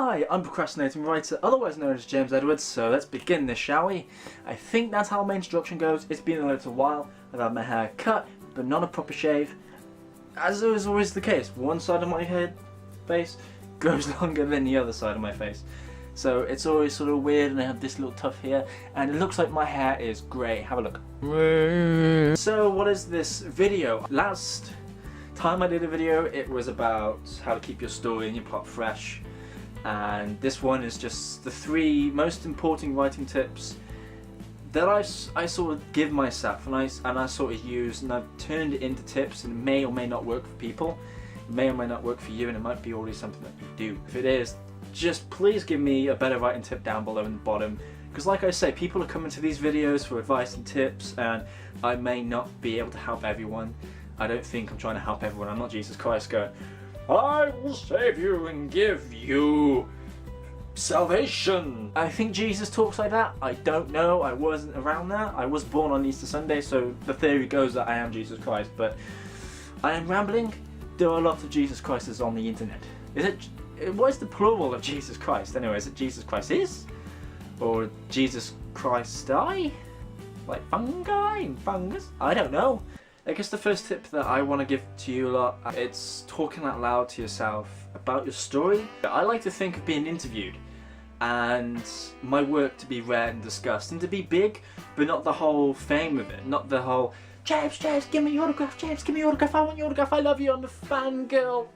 Hi, I'm Procrastinating Writer, otherwise known as James Edwards, so let's begin this, shall we? I think that's how my introduction goes. It's been a little while. I've had my hair cut, but not a proper shave. As is always the case, one side of my face grows longer than the other side of my face. So it's always sort of weird, and I have this little tuft here, and it looks like my hair is grey. Have a look. So what is this video? Last time I did a video, it was about how to keep your story and your plot fresh. And this one is just the 3 most important writing tips that I sort of give myself and I sort of use, and I've turned it into tips, and it may or may not work for people. It may or may not work for you, and it might be already something that you do. If it is, just please give me a better writing tip down below in the bottom, because like I say, people are coming to these videos for advice and tips, and I may not be able to help everyone. I don't think I'm trying to help everyone. I'm not Jesus Christ going, I will save you and give you salvation. I think Jesus talks like that. I don't know. I wasn't around that. I was born on Easter Sunday, so the theory goes that I am Jesus Christ, but I am rambling. There are lots of Jesus Christs on the internet. What is the plural of Jesus Christ? Anyway, is it Jesus Christ is? Or Jesus Christ I? Like fungi and fungus? I don't know. I guess the first tip that I want to give to you lot, it's talking out loud to yourself about your story. I like to think of being interviewed and my work to be read and discussed and to be big, but not the whole fame of it, not the whole James, give me your autograph, James, give me your autograph, I want your autograph, I love you, I'm a fangirl.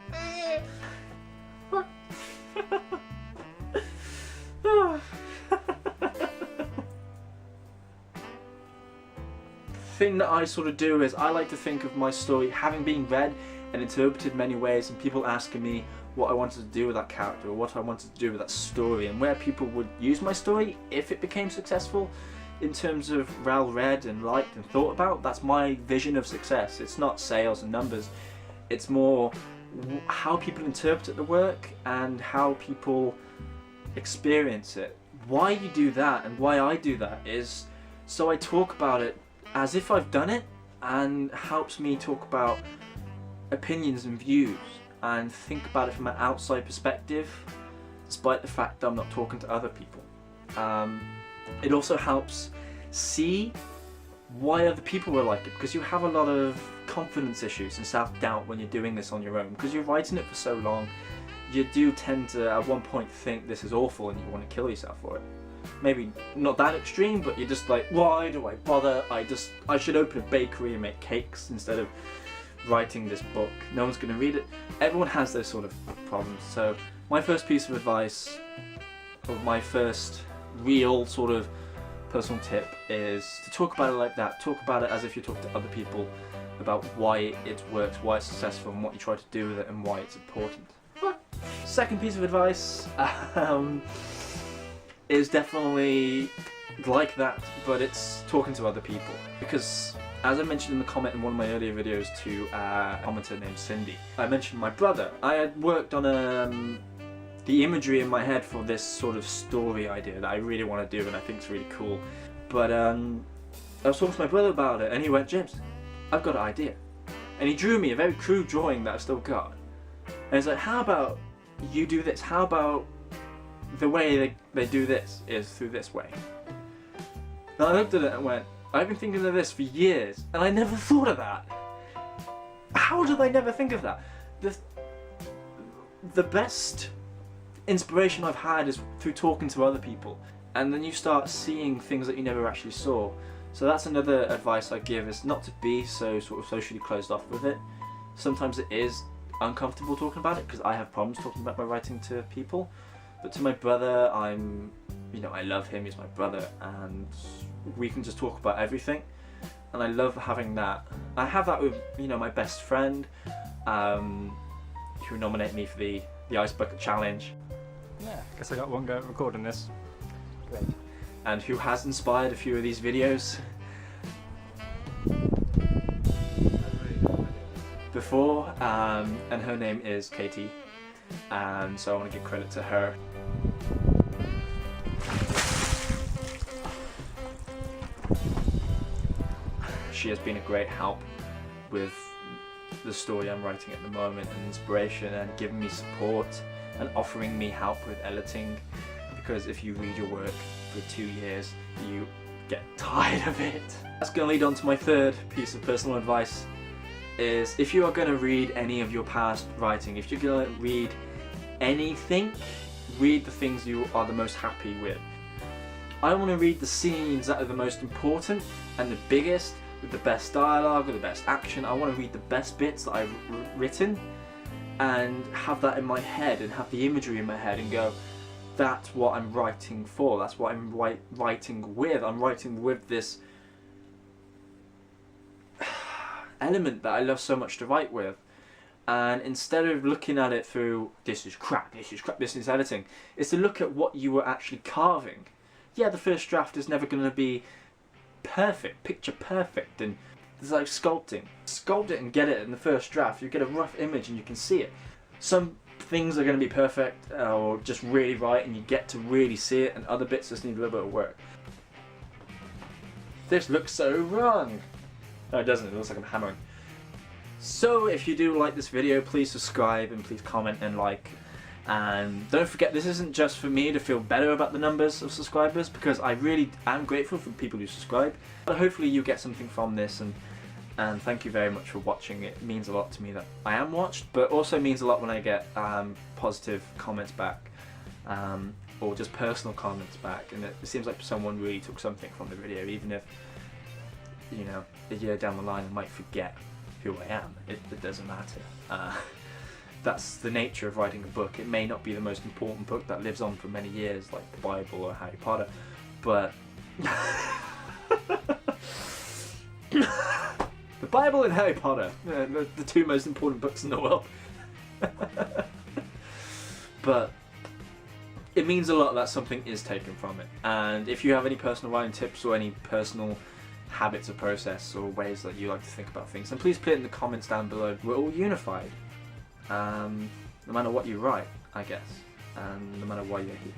Thing that I sort of do is I like to think of my story having been read and interpreted many ways, and people asking me what I wanted to do with that character or what I wanted to do with that story, and where people would use my story if it became successful in terms of well read and liked and thought about. That's my vision of success. It's not sales and numbers, it's more how people interpret the work and how people experience it. Why you do that and why I do that is so I talk about it as if I've done it, and helps me talk about opinions and views and think about it from an outside perspective, despite the fact that I'm not talking to other people. It also helps see why other people will like it, because you have a lot of confidence issues and self-doubt when you're doing this on your own, because you're writing it for so long. You do tend to at one point think this is awful and you want to kill yourself for it. Maybe not that extreme, but you're just like, why do I bother? I should open a bakery and make cakes instead of writing this book. No one's going to read it. Everyone has those sort of problems. So my first piece of advice, or my first real sort of personal tip, is to talk about it like that. Talk about it as if you're talking to other people about why it works, why it's successful, and what you try to do with it, and why it's important. Second piece of advice is definitely like that, but it's talking to other people. Because as I mentioned in the comment in one of my earlier videos to a commenter named Cindy, I mentioned my brother. I had worked on the imagery in my head for this sort of story idea that I really want to do, and I think it's really cool. But I was talking to my brother about it, and he went, James, I've got an idea. And he drew me a very crude drawing that I've still got. And he's like, how about you do this? How about the way they do this is through this way? And I looked at it and went, I've been thinking of this for years, and I never thought of that. How did I never think of that? The best inspiration I've had is through talking to other people, and then you start seeing things that you never actually saw. So that's another advice I give, is not to be so sort of socially closed off with it. Sometimes it is uncomfortable talking about it, because I have problems talking about my writing to people. But to my brother, I love him, he's my brother, and we can just talk about everything. And I love having that. I have that with, my best friend, who nominated me for the Ice Bucket Challenge. Yeah, guess I got one go at recording this. Great. And who has inspired a few of these videos before, and her name is Katie, and so I want to give credit to her. She has been a great help with the story I'm writing at the moment, and inspiration, and giving me support and offering me help with editing, because if you read your work for 2 years, you get tired of it. That's going to lead on to my third piece of personal advice, is if you are going to read any of your past writing, if you're going to read anything, read the things you are the most happy with. I want to read the scenes that are the most important and the biggest, with the best dialogue, with the best action. I want to read the best bits that I've written and have that in my head and have the imagery in my head and go, that's what I'm writing for, that's what I'm writing with. I'm writing with this element that I love so much to write with. And instead of looking at it through, this is crap, this is editing, is to look at what you were actually carving. Yeah, the first draft is never going to be perfect, picture perfect, and it's like sculpting. Sculpt it and get it in the first draft. You get a rough image and you can see it. Some things are going to be perfect or just really right and you get to really see it, and other bits just need a little bit of work. This looks so wrong. No, it doesn't. It looks like I'm hammering. So if you do like this video, please subscribe and please comment and like. And don't forget, this isn't just for me to feel better about the numbers of subscribers, because I really am grateful for people who subscribe. But hopefully you get something from this, and thank you very much for watching. It means a lot to me that I am watched, but also means a lot when I get positive comments back, or just personal comments back, and it seems like someone really took something from the video, even if, you know, a year down the line I might forget who I am. It doesn't matter. That's the nature of writing a book. It may not be the most important book that lives on for many years, like the Bible or Harry Potter, but the Bible and Harry Potter, the two most important books in the world. But it means a lot that something is taken from it. And if you have any personal writing tips or any personal habits of process or ways that you like to think about things, then please put it in the comments down below. We're all unified. No matter what you write, I guess, and no matter why you're here.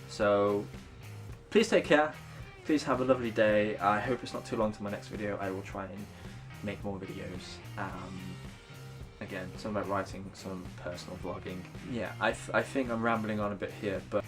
So please take care, please have a lovely day. I hope it's not too long to my next video. I will try and make more videos. Again, some about writing, some personal vlogging. Yeah, I think I'm rambling on a bit here, but